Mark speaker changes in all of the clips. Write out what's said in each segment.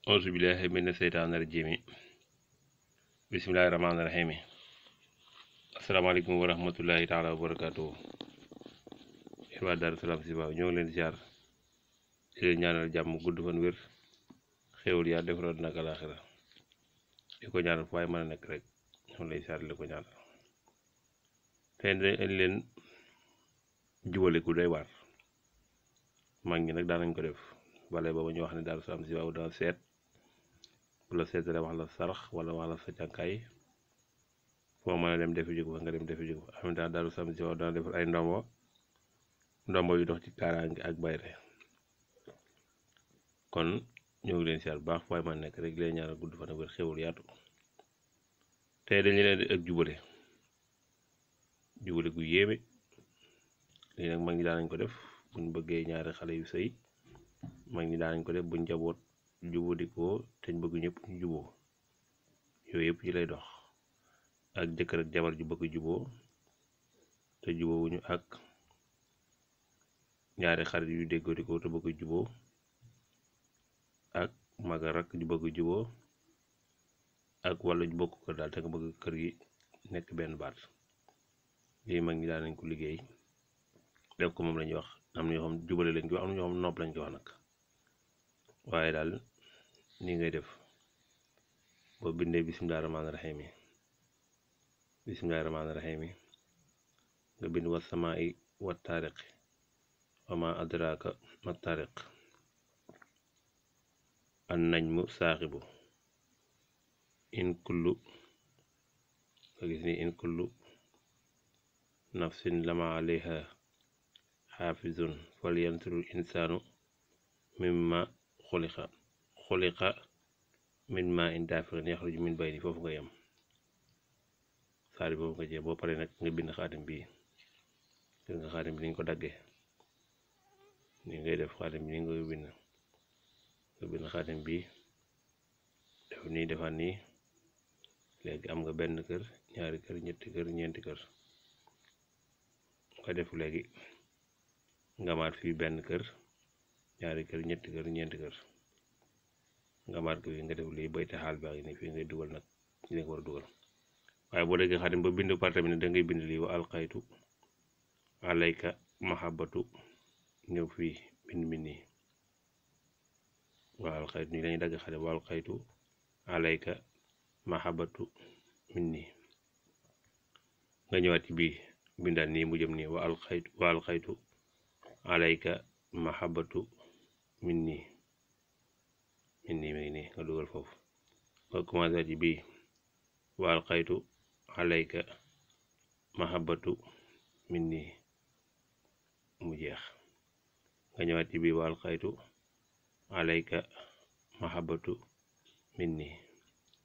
Speaker 1: auzu billahi mina seytaani rajiim bismillahi rahmaani rahiim asalaamaaleykum wa rahmatullahi taala wa barakaatuhu yéen waa Darou Salam chifahou ñoo ngi leen di ziar di leen ñaanal jàmm gudd fan wér xéewal yaa defaroon nag alaaxira di ko ñaanal fu waay mën a nekk rek ñoo lay ziar di ko ñaanal tey dañ leen jubale ku doy waar mag ñi nag daanañ ko def wala booba ñu wax ne Darou Salam chifahou dana seet bu la seetale wax la sarax wala wax la sa cànkaay foo mën a dem defi jóg fa nga dem defi jóg fa en même temps Darou Salam chifahou dana defar ay ndombo yu dox ci kaaraange ak bayre kon ñoo ngi leen siyaar bu baax waaye man nekk rek leen ñaanal gudd fan ak wér xéwal yaatu tey dañu leen di ak jubale gu yéeme lii nag mag ñi daanañ ko def buñ bëggee ñaari xale yu sëy mag ñi daanañ ko def buñ jaboot jubadikoo te ñu bëgg ñëpp ñu juboo yooyu yëpp ci lay dox ak jëkkër ak jabar ju bëgg juboo te juboowuñu ak ñaari xarit yu déggoodikoo te bëgg juboo ak maga rakk ju bëgg juboo ak wala ju bokk kër daal te nga bëgg kër gi nekk benn baat lii mag ñi daan nañ ko liggéey def ko moom lañuy wax am na ñoo xam jubale lañ ko wax am na ñoo xam nopp lañ ko wax nag waaye daal nii ngay def boo bindee bismillahi rahmaani rahiim bismillahi rahmaani rahiim nga bind wa samaa'i wa taariq wa ma adraka ma taariq an najmu saaxibu in kullu nga gis ni in kullu nafsin lama alayha xaafizun fal yansurul insaanu mimma xuliqa min ma in daafiqin yaxruju min bayni foofu nga yem saari foofu nga jeex boo paree nag nga bind xaatim bii gis nga xaatim bi ni ñu ko daggee ni ngay def xaatim bi ni nga koy bind nga bind xaatim bii def nii defaat nii léegi am nga benn kër ñaari kër ñetti kër ñeenti kër nga def léegi nga maat fii benn kër ñaari kër ñetti kër ñeenti kër nga maat ko fii nga def lii bayte xaal baa ngi nii fii ngay dugal nag ci nga war a dugal waaye boo déggee xaatim ba bind par tamit ne da ngay bind lii wa alxaytu alayka mahabbatu ñëw fii bind mi nii wa alxaytu nii lañuy dagg xaatim wa alxaytu alayka mahabbatu min nii nga ñëwaat ci bii bindaat nii mu jëm nii wa alxaytu alayka mahabbatu min nii mi ngi nii nga dugal foofu nga commencé ci bii wa alxaytu alayka mahabbatu min nii mu jeex nga ñëwaat ci bii wa alxaytu alayka mahabbatu min nii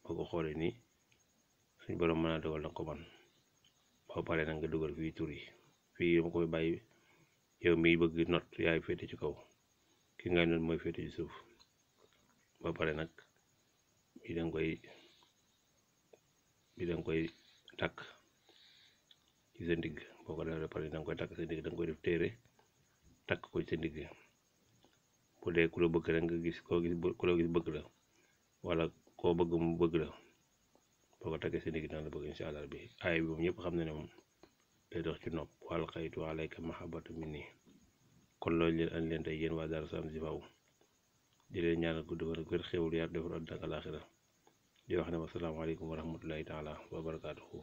Speaker 1: boo ko xoolee nii suñ borom mën a dogal na ko man boo paree nag nga dugal fii tur yi fii dama koy bàyyi yow miy bëgg not yaay féete ci kaw ki ngay not mooy féete ci suuf boo paree nag bii danga koy takk ci sa ndigg boo ko defee pare danga koy takk sa ndigg danga koy def téere takk ko ci sa ndigg bu dee ku la bëgg rek nga gis ku la gis bëgg la wala koo bëgg mu bëgg la boo ko takkee sa ndigg dana la bëgg incha allah bi aay bi moom ñëpp xam na ne moom day dox ci nopp wal xaytu alayka mahabbatu minni kon loolu leen añ leen tey yéen waa Darou Salam chifahou di leen ñaanal gudd fan ak wér xéwal yaar defar àddina ak alaaxira di wax ne wasalaamaaleykum wa rahmatullahi taala wa barakaatuhu